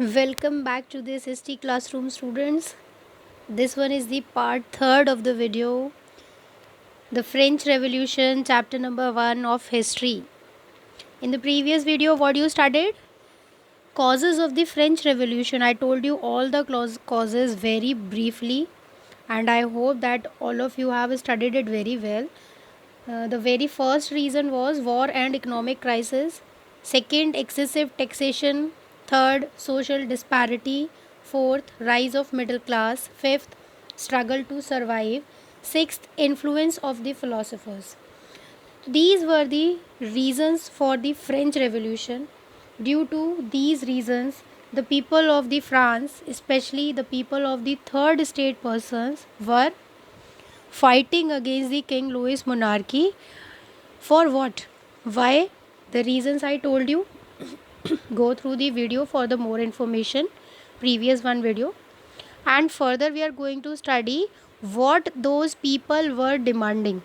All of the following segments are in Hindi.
Welcome back to this history classroom, students. This one is the part third of the video, the French Revolution, chapter number 1 of history. In the previous video, what you studied? Causes of the French Revolution. I told you all the causes very briefly, and I hope that all of you have studied it very well. The very first reason was war and economic crisis. Second, excessive taxation. Third, social disparity. Fourth, rise of middle class. Fifth, struggle to survive. Sixth, influence of the philosophers. These were the reasons for the French Revolution. Due to these reasons, the people of the France, especially the people of the third state persons, were fighting against the King Louis monarchy. For what? Why? The reasons I told you. Go through the video for the more information, previous one video. And further we are going to study what those people were demanding.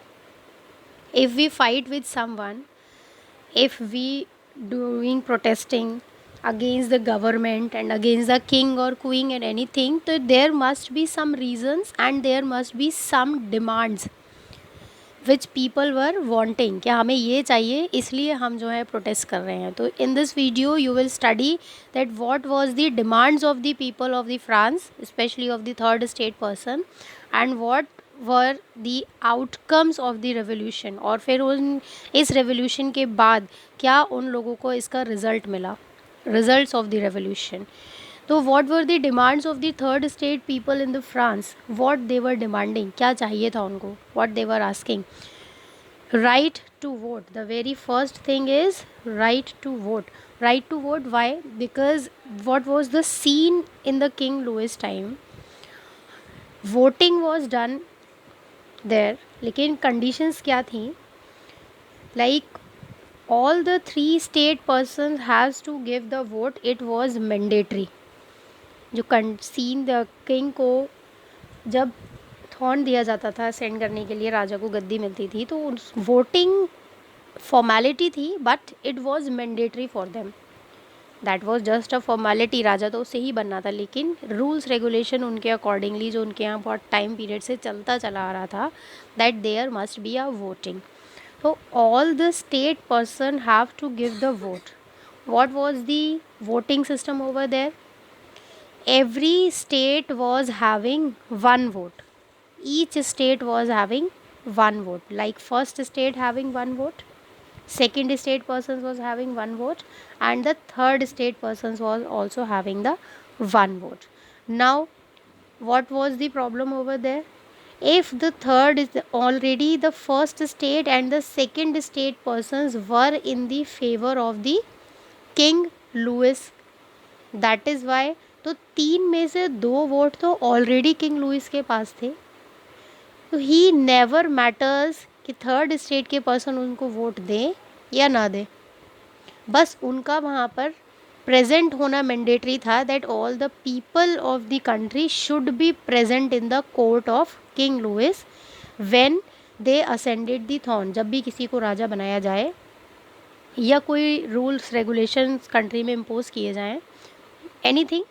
If we fight with someone, if we doing protesting against the government and against the king or queen and anything, so there must be some reasons and there must be some demands which people were wanting कि हमें ये चाहिए इसलिए हम जो है प्रोटेस्ट कर रहे हैं. तो in this video you will study that what was the demands of the people of the France, specially of the third state person, and what were the outcomes of the revolution. और फिर उन इस रेवोल्यूशन के बाद क्या उन लोगों को इसका रिजल्ट मिला, रिजल्ट्स ऑफ द रेवोल्यूशन. तो what were the demands of the third state people in the France, what they were demanding, क्या चाहिए था उनको, what they were asking. Right to vote. The very first thing is right to vote. Right to vote, why? Because what was the scene in the king Louis time, voting was done there, लेकिन कंडीशंस क्या थी. Like all the three state persons has to give the vote. It was mandatory. जो सीन द किंग को जब थॉर्न दिया जाता था सेंड करने के लिए, राजा को गद्दी मिलती थी, तो वोटिंग फॉर्मेलिटी थी but it was mandatory for them. That was just a formality. राजा तो उससे ही बनना था, लेकिन रूल्स रेगुलेशन उनके अकॉर्डिंगली जो उनके यहाँ बहुत टाइम पीरियड से चलता चला आ रहा था, that there must be a voting. So all the state person have to give the vote. What was the voting system over there? Every state was having one vote. Each state was having one vote. Like first state having one vote, second state persons was having one vote, and the third state persons was also having the one vote. Now, what was the problem over there? If the third is already the first state and the second state persons were in the favor of the King Louis, that is why, तो 3 में से 2 वोट तो ऑलरेडी किंग लुइस के पास थे. तो ही नेवर मैटर्स कि थर्ड स्टेट के पर्सन उनको वोट दें या ना दें, बस उनका वहाँ पर प्रेजेंट होना मैंडेटरी था. That all the people of the country should be present in the court of King Louis when they ascended the throne. जब भी किसी को राजा बनाया जाए या कोई रूल्स रेगुलेशंस कंट्री में इम्पोज किए जाएं, anything,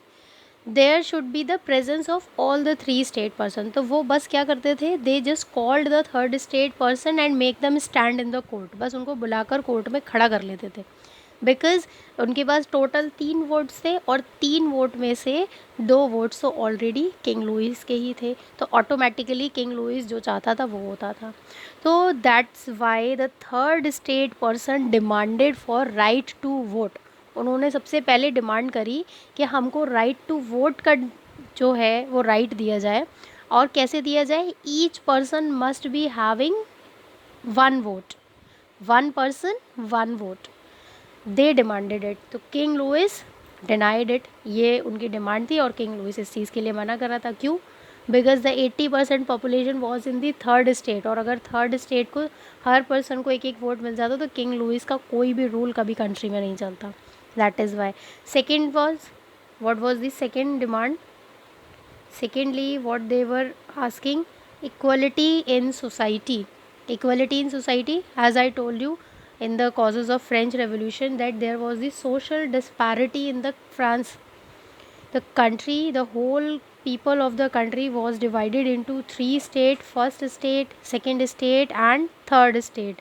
there should be the presence of all the 3 state person. तो वो बस क्या करते थे, they just called the third state person and make them stand in the court. बस उनको बुलाकर कोर्ट में खड़ा कर लेते थे, बिकॉज उनके पास टोटल 3 वोट्स थे और 3 वोट में से 2 वोट्स तो ऑलरेडी किंग लुइस के ही थे. तो ऑटोमेटिकली किंग लुइस जो चाहता था वो होता था. तो that's why the third state person demanded for right to vote. उन्होंने सबसे पहले डिमांड करी कि हमको राइट टू वोट का जो है वो राइट दिया जाए. और कैसे दिया जाए? Each person must be having one vote, one person one vote. They demanded it. तो किंग लुइस डिनाइड इट. ये उनकी डिमांड थी और किंग लुइस इस चीज़ के लिए मना कर रहा था. क्यों? Because the 80% population was in the third state. और अगर थर्ड स्टेट को हर पर्सन को एक एक वोट मिल जाता तो किंग लुइस का कोई भी रूल कभी कंट्री में नहीं चलता. That is Y. Second was, what was the second demand? Secondly what they were asking, equality in society. Equality in society, as I told you in the causes of French Revolution, that there was the social disparity in the France. The country, the whole people of the country was divided into three state: first state, second state, and third state.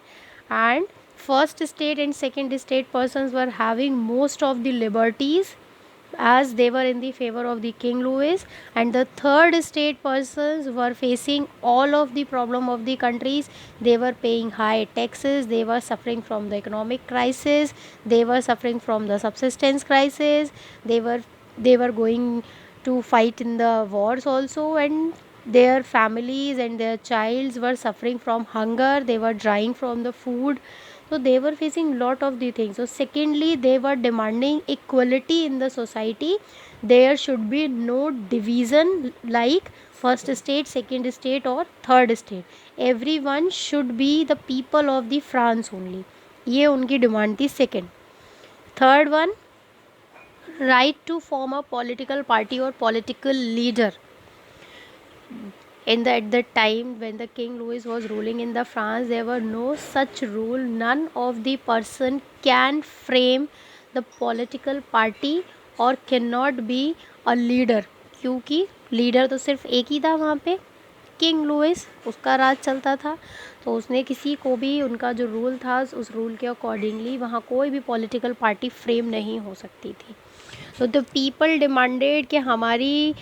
And first state and second state persons were having most of the liberties, as they were in the favor of the King Louis, and the third state persons were facing all of the problem of the countries. They were paying high taxes, they were suffering from the economic crisis, they were suffering from the subsistence crisis, they were going to fight in the wars also, and their families and their childs were suffering from hunger, they were drying from the food. So they were facing lot of the things. So secondly, they were demanding equality in the society. There should be no division like first state, second state, or third state. Everyone should be the people of the France only. ये उनकी डिमांड थी second. Third one, right to form a political party or political leader. At the time when the King Louis was ruling in the France, there were no such rule. None of the person can frame the political party or cannot be a leader, क्योंकि लीडर तो सिर्फ एक ही था वहाँ पे, किंग लुइस, उसका राज चलता था. तो उसने किसी को भी, उनका जो रूल था उस रूल के अकॉर्डिंगली वहाँ कोई भी पॉलिटिकल पार्टी फ्रेम नहीं हो सकती थी. तो द पीपल डिमांडेड कि हमारी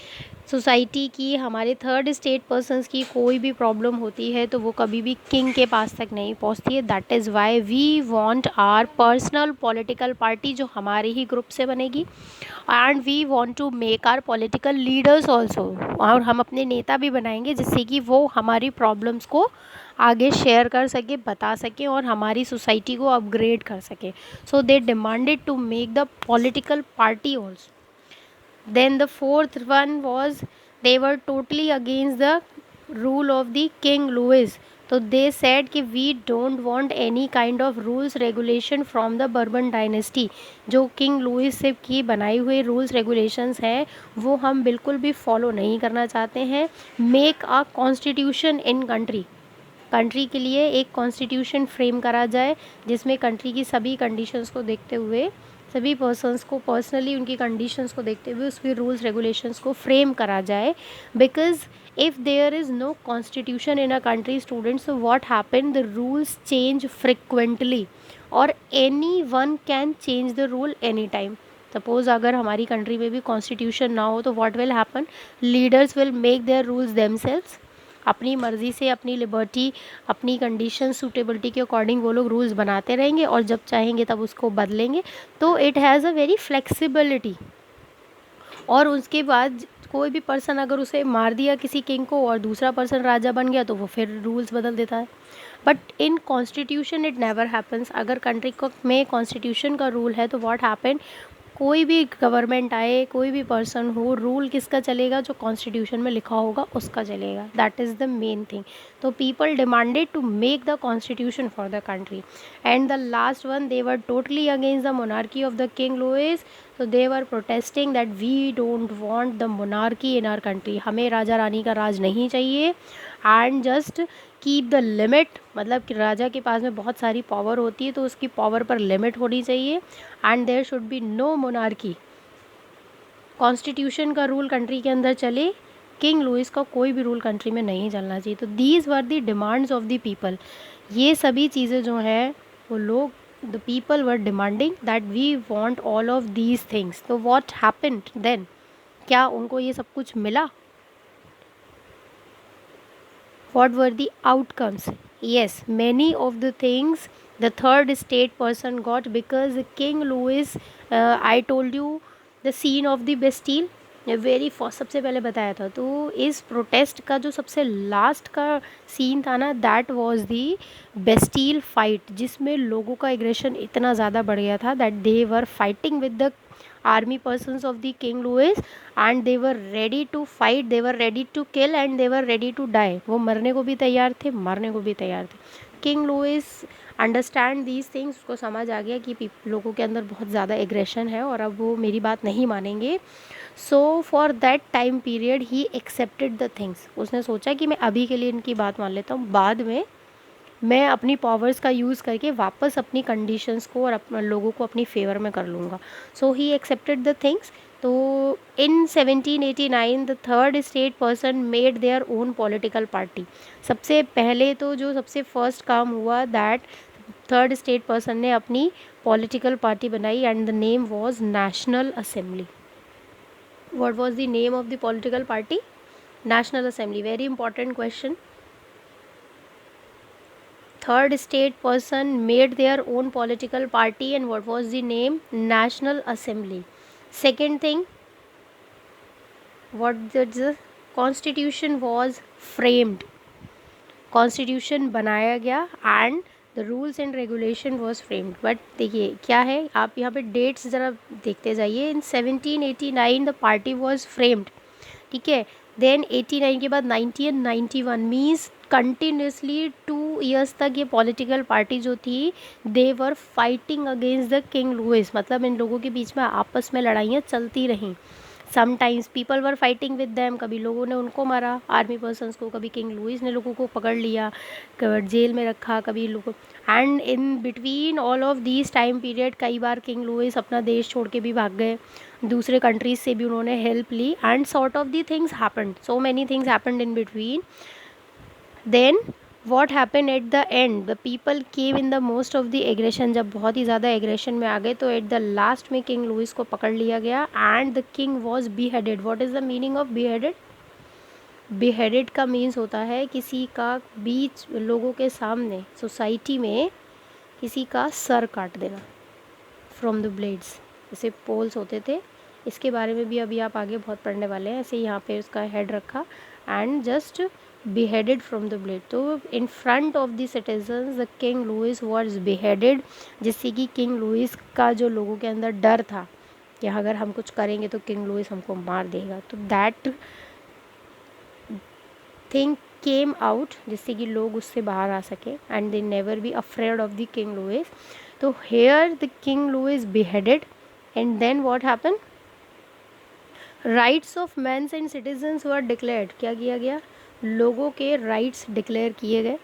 सोसाइटी की, हमारे थर्ड स्टेट पर्सन्स की कोई भी प्रॉब्लम होती है तो वो कभी भी किंग के पास तक नहीं पहुंचती है. That is why we want our personal political party जो हमारे ही ग्रुप से बनेगी, and we want to make our political leaders also, और हम अपने नेता भी बनाएंगे जिससे कि वो हमारी प्रॉब्लम्स को आगे शेयर कर सके, बता सके और हमारी सोसाइटी को अपग्रेड कर सके. So they demanded to make the political party also. Then the fourth one was they were totally against the rule of the King Louis. तो they said कि we don't want any kind of rules regulation from the Bourbon dynasty. जो किंग लुइस से की बनाई हुई रूल्स रेगुलेशंस हैं वो हम बिल्कुल भी फॉलो नहीं करना चाहते हैं. Make a constitution in country के लिए एक कॉन्स्टिट्यूशन फ्रेम करा जाए जिसमें कंट्री की सभी कंडीशंस को देखते हुए, सभी पर्सन्स को पर्सनली उनकी कंडीशंस को देखते हुए उसके रूल्स रेगुलेशंस को फ्रेम करा जाए. Because if there is no constitution in a country students, so what happen, the rules change frequently और anyone can change the rule anytime. Suppose अगर हमारी कंट्री में भी कॉन्स्टिट्यूशन ना हो तो what will happen, leaders will make their rules themselves. अपनी मर्ज़ी से, अपनी लिबर्टी, अपनी कंडीशन सूटेबिलिटी के अकॉर्डिंग वो लोग रूल्स बनाते रहेंगे और जब चाहेंगे तब उसको बदलेंगे. तो it has a very flexibility. और उसके बाद कोई भी पर्सन अगर उसे मार दिया किसी किंग को और दूसरा पर्सन राजा बन गया तो वो फिर रूल्स बदल देता है. But in constitution it never happens. अगर कंट्री को में कॉन्स्टिट्यूशन का रूल है तो व्हाट हैपन, कोई भी गवर्नमेंट आए, कोई भी पर्सन हो, रूल किसका चलेगा, जो कॉन्स्टिट्यूशन में लिखा होगा उसका चलेगा. That is the main thing. तो people demanded to make the constitution for the country. And the last one, they were totally against the monarchy of the king Louis. तो they were protesting that we don't want the monarchy in our country. हमें राजा रानी का राज नहीं चाहिए. And just keep the limit, मतलब कि राजा के पास में बहुत सारी पावर होती है तो उसकी पावर पर लिमिट होनी चाहिए. And there should be no monarchy. Constitution का रूल कंट्री के अंदर चले, किंग लुइस का कोई भी रूल कंट्री में नहीं चलना चाहिए. तो these were the demands of the people. ये सभी चीज़ें जो हैं वो लोग, the people were demanding that we want all of these things. तो व्हाट हैपेंड देन, क्या उनको ये सब कुछ मिला? What were the outcomes? Yes, many of the things the third state person got because King Louis, I told you the scene of the Bastille, very first सबसे पहले बताया था. तो इस प्रोटेस्ट का जो सबसे लास्ट का सीन था ना, that was the Bastille fight, जिसमें लोगों का एग्रेशन इतना ज़्यादा बढ़ गया था that they were fighting with the army persons of the king Louis and they were ready to fight, they were ready to kill and they were ready to die. वो मरने को भी तैयार थे, मरने को भी तैयार थे. King Louis understand these things, उसको समझ आ गया कि लोगों के अंदर बहुत ज़्यादा एग्रेशन है और अब वो मेरी बात नहीं मानेंगे. So for that time period he accepted the things. उसने सोचा कि मैं अभी के लिए इनकी बात मान लेता हूँ, बाद में मैं अपनी पावर्स का यूज़ करके वापस अपनी कंडीशंस को और अपने लोगों को अपनी फेवर में कर लूँगा. सो ही एक्सेप्टेड द थिंग्स. तो इन 1789 the third state person made their own political party. सबसे पहले तो जो सबसे फर्स्ट काम हुआ दैट थर्ड स्टेट पर्सन ने अपनी पॉलिटिकल पार्टी बनाई and the name was national assembly. What was the name of the political party? National assembly. Very important question. Third state person made their own political party and what was the name? National Assembly. Second thing, what the constitution was framed. Constitution बनाया गया and the rules and regulation was framed. But देखिए क्या है, आप यहाँ पे डेट्स ज़रा देखते जाइए। इन 1789 द पार्टी वॉज फ्रेम्ड, ठीक है। देन 89 के बाद 1991 मीन्स कंटिन्यूसली 2 ईयर्स तक ये पॉलिटिकल पार्टी जो थी they were fighting against the king Louis. मतलब इन लोगों के बीच में आपस में लड़ाइयाँ चलती रहीं। Sometimes people were fighting with them, कभी लोगों ने उनको मारा आर्मी पर्सनस को, कभी किंग लुइस ने लोगों को पकड़ लिया, जेल में रखा, कभी लोगों। And in between all of these time period कई बार किंग लुइस अपना देश छोड़ के भी भाग गए, दूसरे कंट्रीज से भी उन्होंने हेल्प ली and sort of the things happened, so many things happened in between. Then what happen at the end, the people came in the most of the aggression. जब बहुत ही ज़्यादा एग्रेशन में आ गए तो एट द लास्ट में किंग लुइस को पकड़ लिया गया and the king was beheaded. What is the meaning of beheaded? Beheaded का मीन्स होता है किसी का बीच लोगों के सामने सोसाइटी में किसी का सर काट देना फ्रॉम द ब्लेड्स, जैसे पोल्स होते थे। इसके बारे में भी अभी आप आगे बहुत पढ़ने वाले हैं। ऐसे यहाँ पे उसका हेड रखा and just beheaded from the blade। तो in front of the citizens the king Louis was beheaded, जिससे कि किंग लुइस का जो लोगों के अंदर डर था कि अगर हम कुछ करेंगे तो किंग लुइस हमको मार देगा, तो दैट थिंग केम आउट, जिससे कि लोग उससे बाहर आ सके and they never be afraid of the king Louis. तो here the king Louis beheaded and then what happen, rights of mans and citizens were declared. क्या किया गया? लोगों के राइट्स डिक्लेयर किए गए।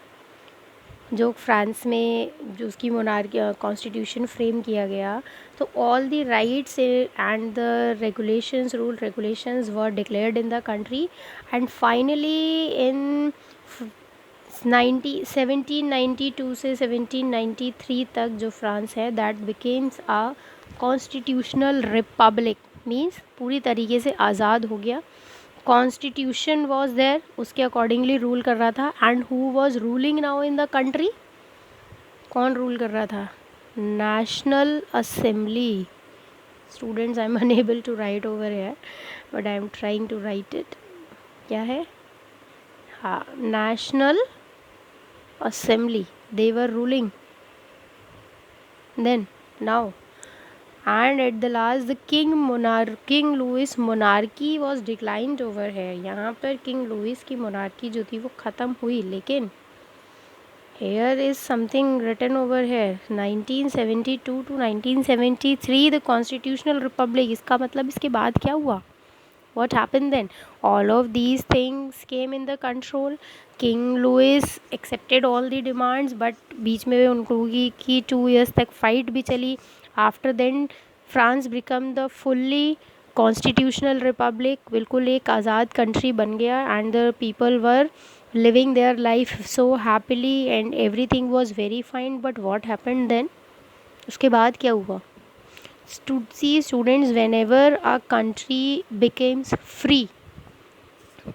जो फ्रांस में जो उसकी मोनार्की कॉन्स्टिट्यूशन फ्रेम किया गया, तो all the rights and the regulations, rule regulations were declared in the country and finally in 1792 से 1793 तक जो फ्रांस है that becomes a constitutional republic, means पूरी तरीके से आज़ाद हो गया। कॉन्स्टिट्यूशन वॉज देयर, उसके अकॉर्डिंगली रूल कर रहा था। And who was ruling now in the country? कौन रूल कर रहा था? National Assembly. Students, I am unable to write over here but I am trying to write it. क्या है? हाँ, National Assembly, they were ruling then now. And at the last the king Louis monarchy was declined over है। यहाँ पर किंग लुइस की मोनार्की जो थी वो ख़त्म हुई, लेकिन here is something written over here 1972 to 1973 the constitutional republic. इसका मतलब इसके बाद क्या हुआ? What happened then? All of these things came in the control. King Louis accepted all the demands, but बीच में उनको की 2 years तक fight भी चली। After then France become the fully constitutional republic, बिल्कुल एक आज़ाद country बन गया and the people were living their life so happily and everything was very fine. But what happened then? उसके बाद क्या हुआ? See students, whenever a country becomes free,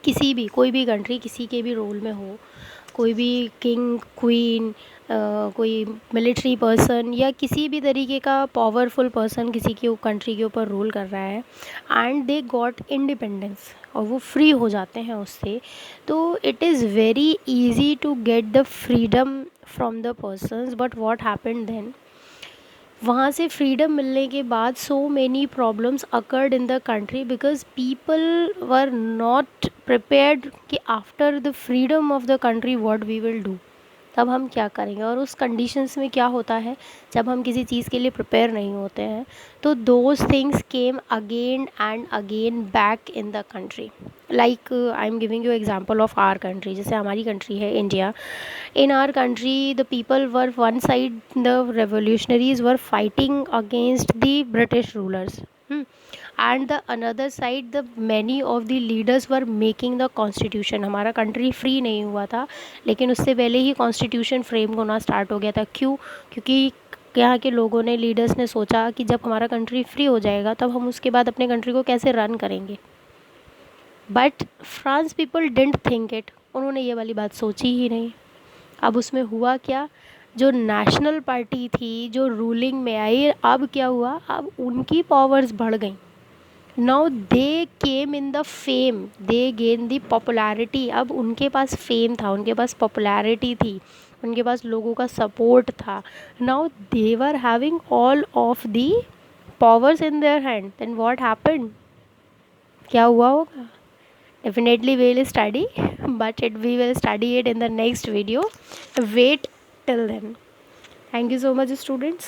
किसी भी कोई भी कंट्री किसी के भी रोल में हो, कोई भी किंग क्वीन, कोई मिलिट्री पर्सन या किसी भी तरीके का पावरफुल पर्सन किसी के कंट्री के ऊपर रूल कर रहा है एंड दे गॉट इंडिपेंडेंस और वो फ्री हो जाते हैं उससे, तो it is very easy to get the freedom from the persons. But what happened then, वहाँ से फ्रीडम मिलने के बाद so many problems occurred in the country because people were not prepared कि after the freedom of the country what we will do, तब हम क्या करेंगे। और उस कंडीशंस में क्या होता है, जब हम किसी चीज़ के लिए प्रिपेयर नहीं होते हैं तो those things came again and again back in the country. Like I am giving you example of our country, जैसे हमारी कंट्री है India. In our country the people were one side, the revolutionaries were fighting against the British rulers and the another side the many of the leaders were making the constitution. हमारा कंट्री फ्री नहीं हुआ था, लेकिन उससे पहले ही कॉन्स्टिट्यूशन फ्रेम होना स्टार्ट हो गया था. क्यों? क्योंकि यहाँ के लोगों ने, लीडर्स ने सोचा कि जब हमारा कंट्री फ्री हो जाएगा तब हम उसके बाद अपने कंट्री को कैसे रन करेंगे. But France people didn't think it. उन्होंने ये वाली बात सोची ही नहीं. अब उसमें हुआ क्या, जो नेशनल पार्टी थी जो रूलिंग में आई, अब क्या हुआ, अब उनकी पावर्स बढ़ गई. Now they came in the fame, they gain the popularity. अब उनके पास फेम था, उनके पास पॉपुलैरिटी थी, उनके पास लोगों का सपोर्ट था. Now they were having all of the powers in their hand. Then what happened, क्या हुआ होगा? Definitely we will study, but we will study it in the next video. Wait till then. Thank you so much, students.